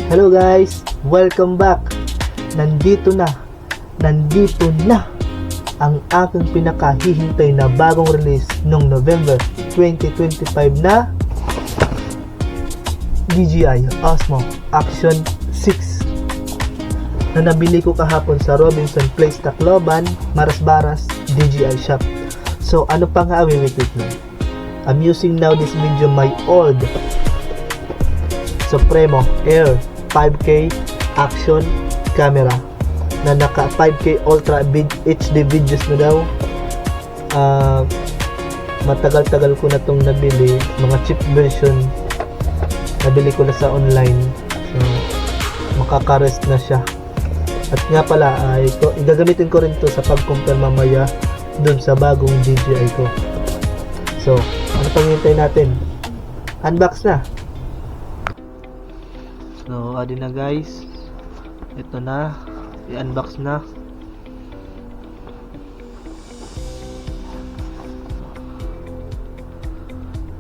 Hello guys! Welcome back! Nandito na ang aking pinakahihintay na bagong release noong November 2025 na DJI Osmo Action 6 na nabili ko kahapon sa Robinson Place, Tacloban, Marasbaras, DJI Shop. So ano pang awimikit na? I'm using now this video my old Supremo Air 5K action camera na naka 5K Ultra HD videos na daw. Matagal-tagal ko na tong nabili, mga cheap version nabili ko na sa online, so makakarest na siya. At nga pala ito, igagamitin ko rin to sa pag-compare mamaya dun sa bagong DJI ko. So ano pang hintay natin? Unbox na. So adi na guys, ito na, i-unbox na.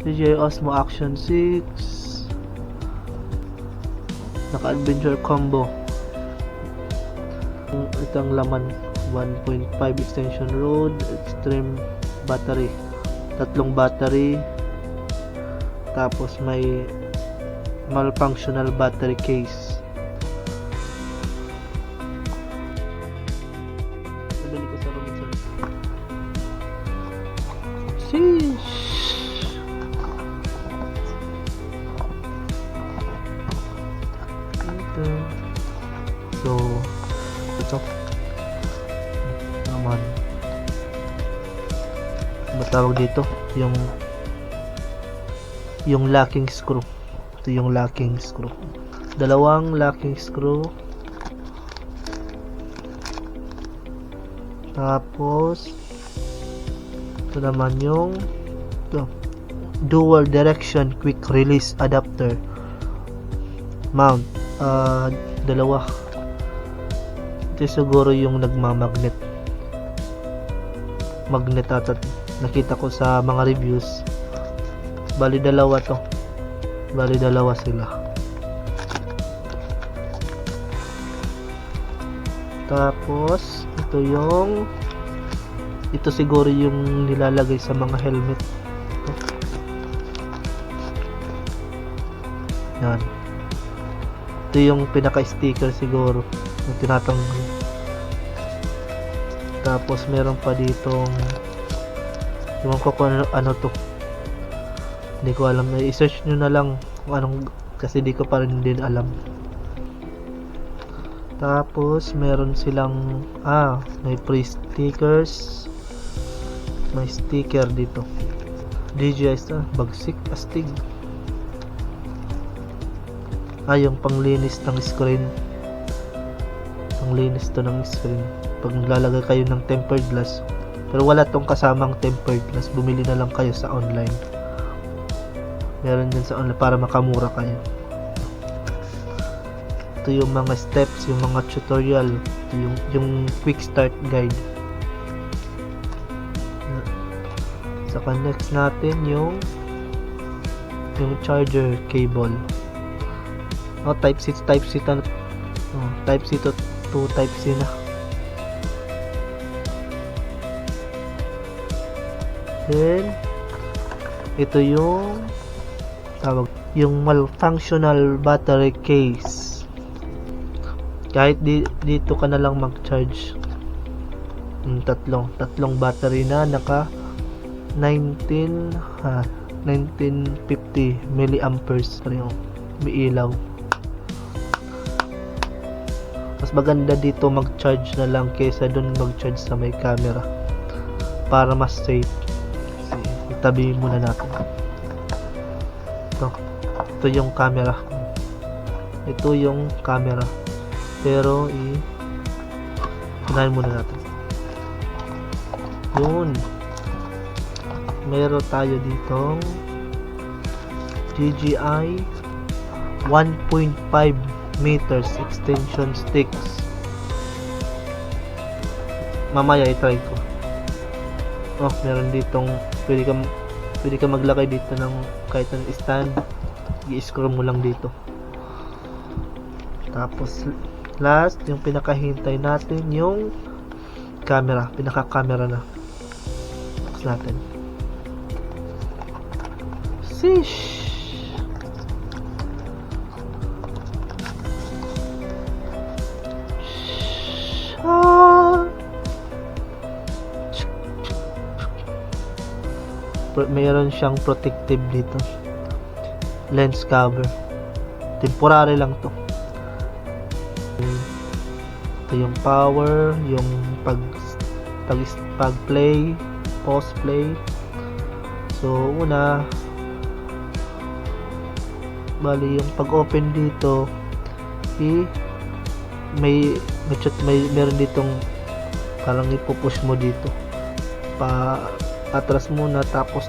DJI Osmo Action 6 naka-adventure combo. Itong laman 1.5 extension rod, extreme battery, tatlong battery, tapos may malfunctional battery case. Nabili ko sa Robinson. Sheesh! So ito naman, matawag dito yung locking screw. Ito yung locking screw, dalawang locking screw. Tapos ito naman yung dual direction quick release adapter mount. Dalawa. Ito siguro yung nagmamagnet ata, nakita ko sa mga reviews. Bali dalawa sila. Tapos ito siguro yung nilalagay sa mga helmet. Yan, ito yung pinaka-sticker siguro yung tinatanggal. Tapos meron pa ditong, ewan ko kung ano to, hindi ko alam. I-search nyo na lang kung anong, kasi di ko pa rin din alam. Tapos meron silang may pre-stickers, may sticker dito, DJI bagsik astig. Yung panglinis ng screen, panglinis to ng screen pag naglalagay kayo ng tempered glass. Pero wala tong kasamang tempered glass, bumili na lang kayo sa online. Meron din sa online para makamura kayo. Ito yung mga steps, yung mga tutorial, ito yung quick start guide. Saka next natin yung charger cable. Type C to Type C to Type C na. Then ito yung malfunctional battery case. Kahit dito ka na lang mag-charge. Tatlong battery na naka 1950 milliamperes pa rin, may ilaw. Mas maganda dito mag-charge na lang kaysa dun mag-charge sa may camera para mas safe. Itabi muna natin. Ito yung camera. Pero unahin muna natin. Yun, meron tayo ditong DJI 1.5 meters extension sticks. Mamaya i-try ko. Meron ditong pwede ka maglagay dito ng kahit ng stand, i-screw mo lang dito. Tapos last, yung pinakahintay natin yung camera, pinaka-camera na. Tapos natin. Sheesh! Mayroon siyang protective dito, lens cover, temporary lang to. Ito yung power, yung pag play, pause play. So una, bali yung pag open dito, meron ditong parang ipupush mo dito pa atras muna, tapos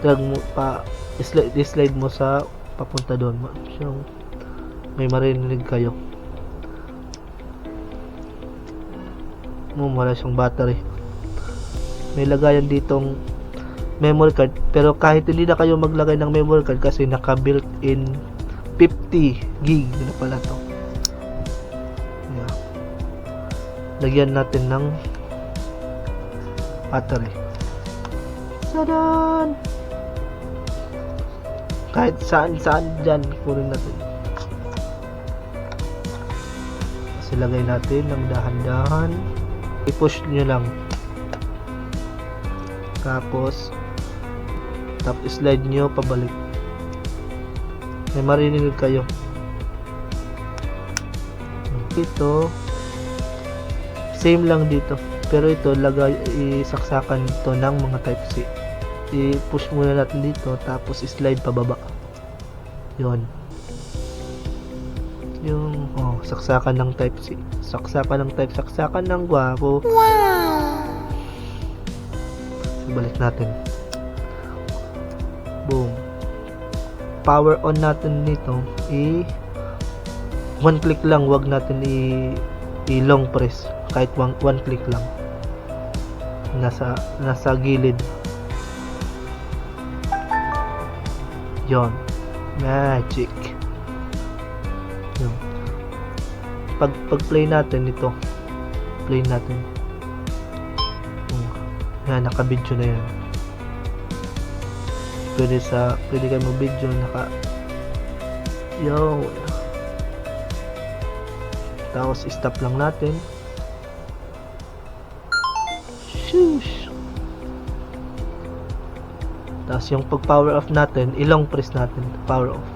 drag mo pa, slide mo sa papunta doon. So may marinig kayo, wala siyang battery. May lagayan ditong memory card, pero kahit hindi na kayo maglagay ng memory card kasi naka built in 50 gig na pala to. Yeah. Lagyan natin ng battery. Sadan! Kahit saan dyan, kunin natin. Kasi lagay natin ng dahan-dahan. I-push nyo lang. Tapos slide nyo pabalik. May marinig kayo. Ito, same lang dito. Pero ito, isaksakan ito ng mga type C. I-push muna natin dito, tapos slide pababa. Yun. Yung, saksakan ng type C. Saksakan ng gwapo. Wow! Balik natin. Boom. Power on natin nito. One click lang, wag natin i-long press. Kahit one click lang. Nasa gilid. Yon. Magic. Yon. Pag play natin ito. Play natin. Yan, naka-video na yan. Pwede kayo mag-video, yo. Tapos stop lang natin. Shush. Tapos yung pag power off natin, ilong press natin, power off.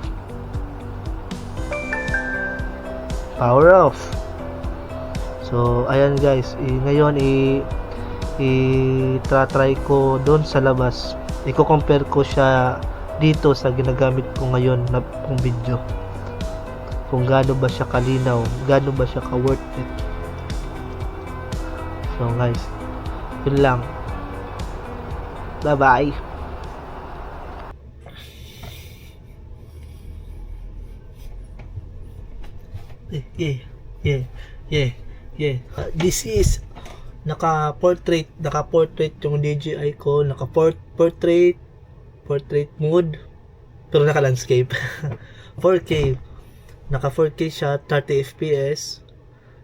Power off. So ayan guys, ngayon i-try ko doon sa labas. I-compare ko siya dito sa ginagamit ko ngayon na kung video. Kung gaano ba siya kalinaw, gaano ba siya ka-worth it. So guys, yun lang. Bye-bye. Yeah. This is naka-portrait yung DJI ko, naka-portrait mode, pero naka-landscape. 4K. Naka 4K siya, 30 FPS.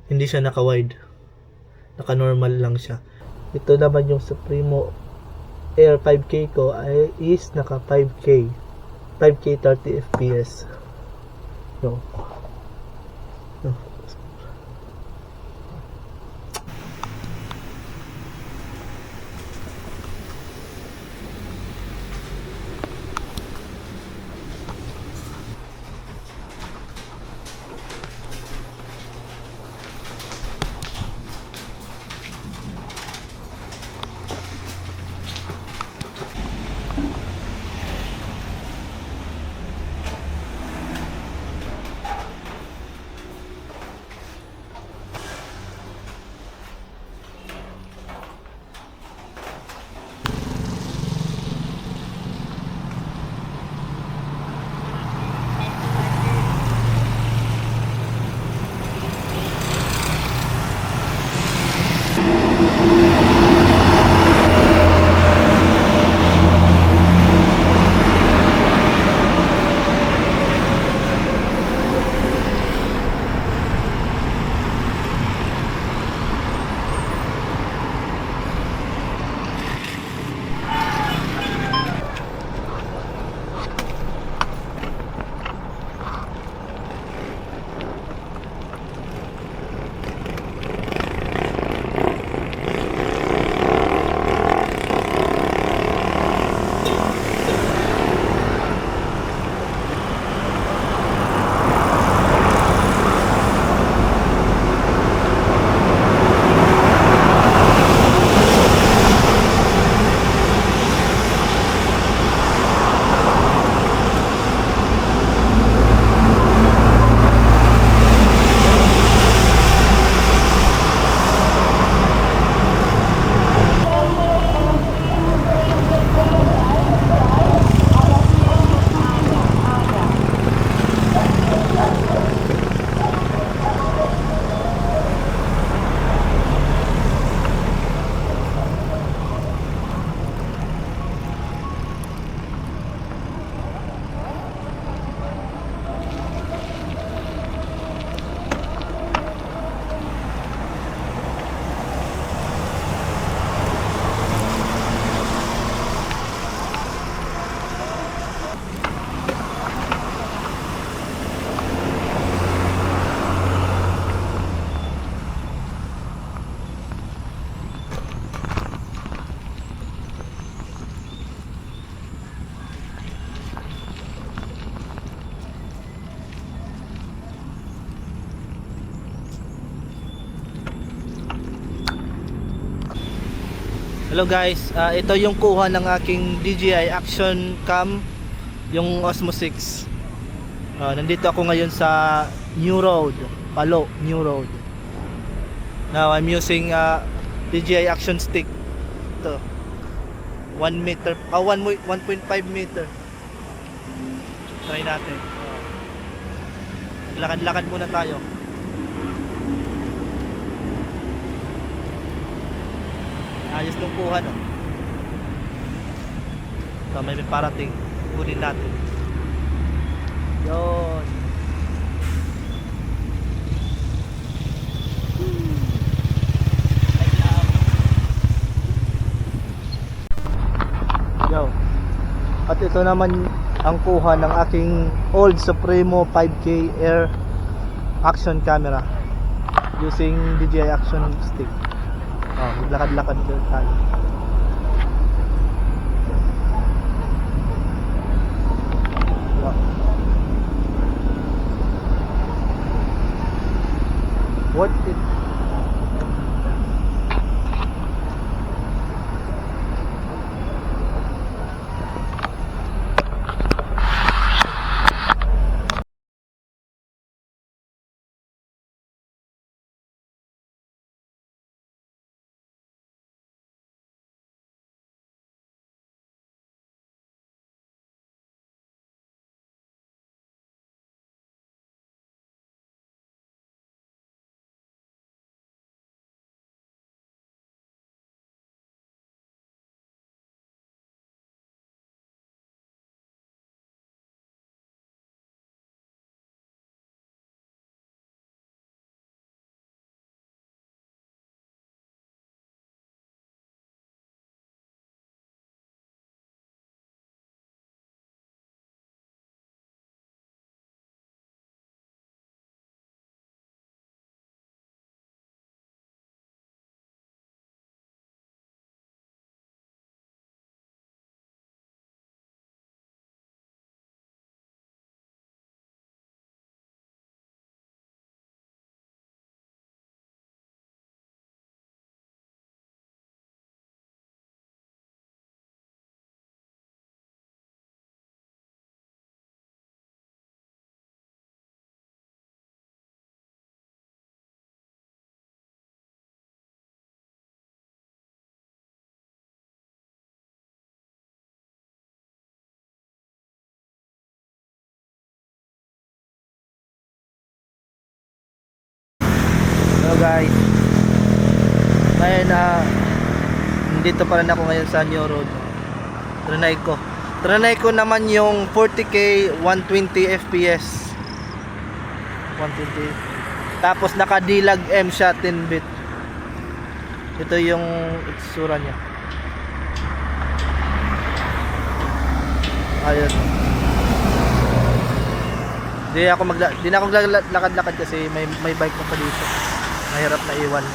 Hindi siya naka-wide. Naka-normal lang siya. Ito naman yung Supremo Air 5K ko is naka 5K 30 FPS. So Hello guys, ito yung kuha ng aking DJI Action Cam, yung Osmo 6. Nandito ako ngayon sa New Road, Palo, New Road. Now I'm using DJI Action Stick. Ito, 1 meter, 1.5 meter. Try natin. Lakad-lakad muna tayo. Ayos nung kuha, no? So, may parating. Kunin natin. Yun. Yo. At ito naman ang kuha ng aking old Supremo 5K Air action camera using DJI Action Stick. Maglakad-lakad doon tayo. Worth it. Hello guys. Ngayon nandito pa rin ako ngayon sa New Road. Trinay ko naman yung 40K 120 FPS. 120. Tapos naka-D-Log M shot 10 bit. Ito yung itsura niya. Ayun. Di na ako lakad-lakad kasi may bike pa dito. Mahirap na iwan.